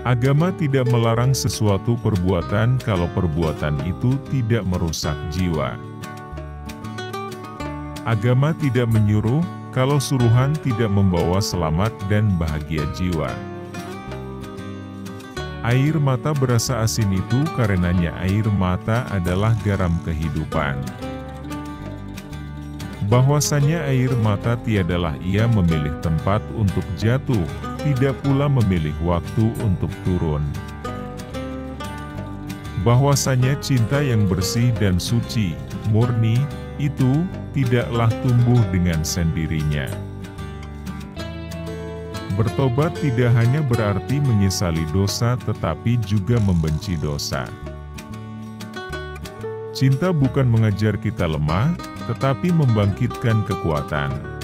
Agama tidak melarang sesuatu perbuatan kalau perbuatan itu tidak merusak jiwa. Agama tidak menyuruh kalau suruhan tidak membawa selamat dan bahagia jiwa. Air mata berasa asin itu karenanya air mata adalah garam kehidupan. Bahwasanya air mata tiadalah ia memilih tempat untuk jatuh, tidak pula memilih waktu untuk turun. Bahwasanya cinta yang bersih dan suci, murni, itu tidaklah tumbuh dengan sendirinya. Bertobat tidak hanya berarti menyesali dosa tetapi juga membenci dosa. Cinta bukan mengajar kita lemah, tetapi membangkitkan kekuatan.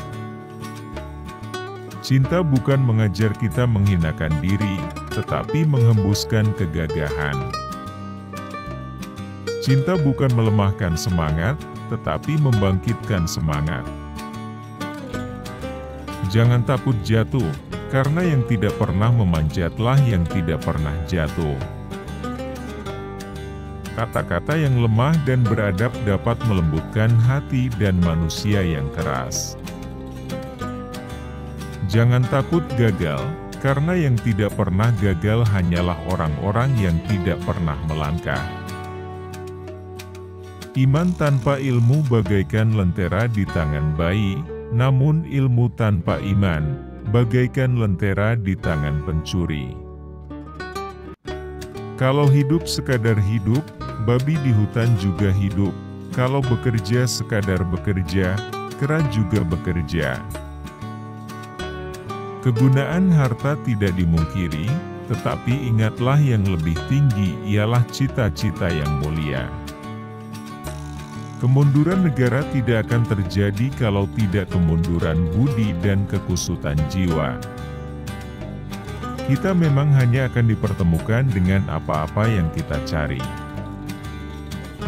Cinta bukan mengajar kita menghinakan diri, tetapi menghembuskan kegagahan. Cinta bukan melemahkan semangat, tetapi membangkitkan semangat. Jangan takut jatuh, karena yang tidak pernah memanjatlah yang tidak pernah jatuh. Kata-kata yang lemah dan beradab dapat melembutkan hati dan manusia yang keras. Jangan takut gagal, karena yang tidak pernah gagal hanyalah orang-orang yang tidak pernah melangkah. Iman tanpa ilmu bagaikan lentera di tangan bayi, namun ilmu tanpa iman bagaikan lentera di tangan pencuri. Kalau hidup sekadar hidup, babi di hutan juga hidup. Kalau bekerja sekadar bekerja, kera juga bekerja. Kegunaan harta tidak dimungkiri, tetapi ingatlah yang lebih tinggi ialah cita-cita yang mulia. Kemunduran negara tidak akan terjadi kalau tidak kemunduran budi dan kekusutan jiwa. Kita memang hanya akan dipertemukan dengan apa-apa yang kita cari.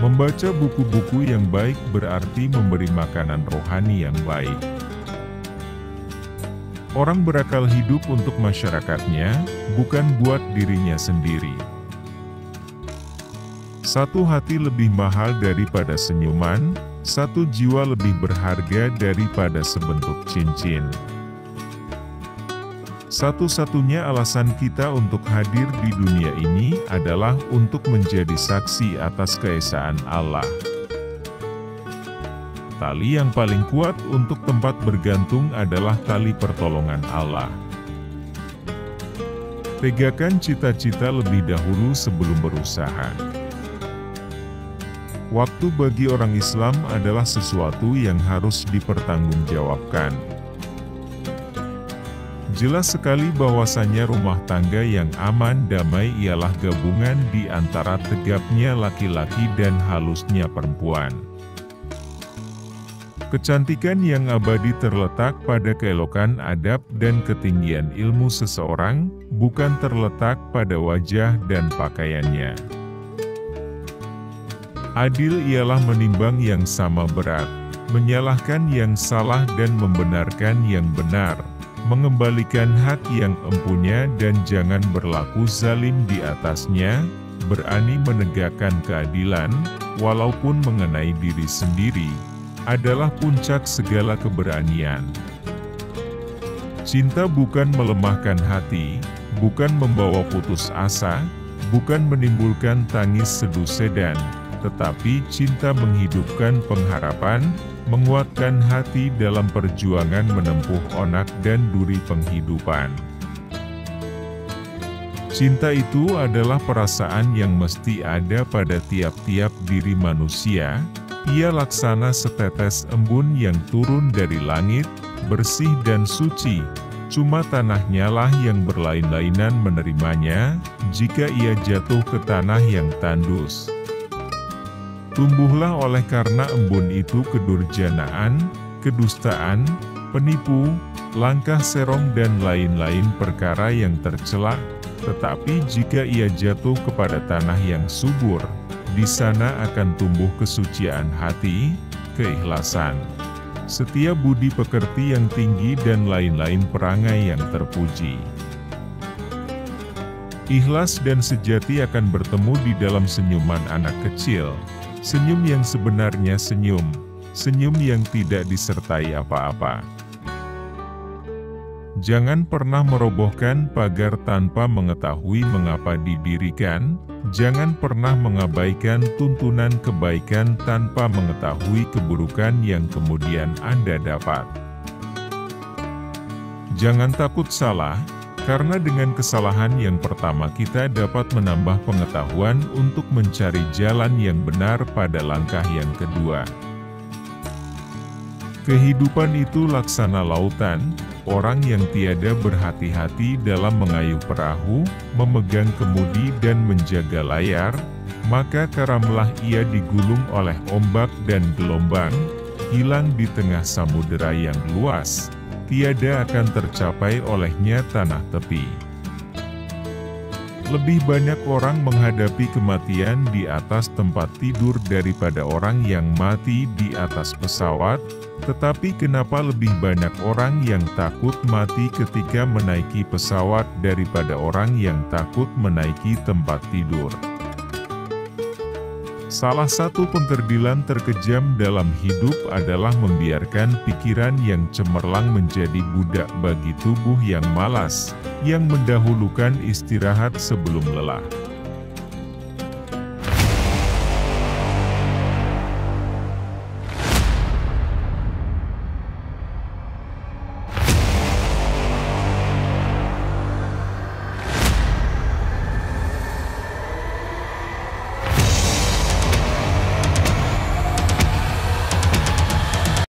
Membaca buku-buku yang baik berarti memberi makanan rohani yang baik. Orang berakal hidup untuk masyarakatnya, bukan buat dirinya sendiri. Satu hati lebih mahal daripada senyuman, satu jiwa lebih berharga daripada sebentuk cincin. Satu-satunya alasan kita untuk hadir di dunia ini adalah untuk menjadi saksi atas keesaan Allah. Tali yang paling kuat untuk tempat bergantung adalah tali pertolongan Allah. Tegakkan cita-cita lebih dahulu sebelum berusaha. Waktu bagi orang Islam adalah sesuatu yang harus dipertanggungjawabkan. Jelas sekali bahwasannya rumah tangga yang aman damai ialah gabungan di antara tegapnya laki-laki dan halusnya perempuan. Kecantikan yang abadi terletak pada keelokan adab dan ketinggian ilmu seseorang, bukan terletak pada wajah dan pakaiannya. Adil ialah menimbang yang sama berat, menyalahkan yang salah dan membenarkan yang benar, mengembalikan hak yang empunya dan jangan berlaku zalim di atasnya, berani menegakkan keadilan, walaupun mengenai diri sendiri, adalah puncak segala keberanian. Cinta bukan melemahkan hati, bukan membawa putus asa, bukan menimbulkan tangis sedu sedan, tetapi cinta menghidupkan pengharapan, menguatkan hati dalam perjuangan menempuh onak dan duri penghidupan. Cinta itu adalah perasaan yang mesti ada pada tiap-tiap diri manusia. Ia laksana setetes embun yang turun dari langit, bersih dan suci. Cuma tanahnya lah yang berlain-lainan menerimanya, jika ia jatuh ke tanah yang tandus. Tumbuhlah oleh karena embun itu kedurjanaan, kedustaan, penipu, langkah serong dan lain-lain perkara yang tercela. Tetapi jika ia jatuh kepada tanah yang subur, di sana akan tumbuh kesucian hati, keikhlasan, setia budi pekerti yang tinggi dan lain-lain perangai yang terpuji. Ikhlas dan sejati akan bertemu di dalam senyuman anak kecil. Senyum yang sebenarnya senyum yang tidak disertai apa-apa. Jangan pernah merobohkan pagar tanpa mengetahui mengapa didirikan. Jangan pernah mengabaikan tuntunan kebaikan tanpa mengetahui keburukan yang kemudian Anda dapat. Jangan takut salah, karena dengan kesalahan yang pertama kita dapat menambah pengetahuan untuk mencari jalan yang benar pada langkah yang kedua. Kehidupan itu laksana lautan. Orang yang tiada berhati-hati dalam mengayuh perahu, memegang kemudi dan menjaga layar, maka karamlah ia digulung oleh ombak dan gelombang, hilang di tengah samudera yang luas, tiada akan tercapai olehnya tanah tepi. Lebih banyak orang menghadapi kematian di atas tempat tidur daripada orang yang mati di atas pesawat. Tetapi kenapa lebih banyak orang yang takut mati ketika menaiki pesawat daripada orang yang takut menaiki tempat tidur? Salah satu penterdilan terkejam dalam hidup adalah membiarkan pikiran yang cemerlang menjadi budak bagi tubuh yang malas, yang mendahulukan istirahat sebelum lelah.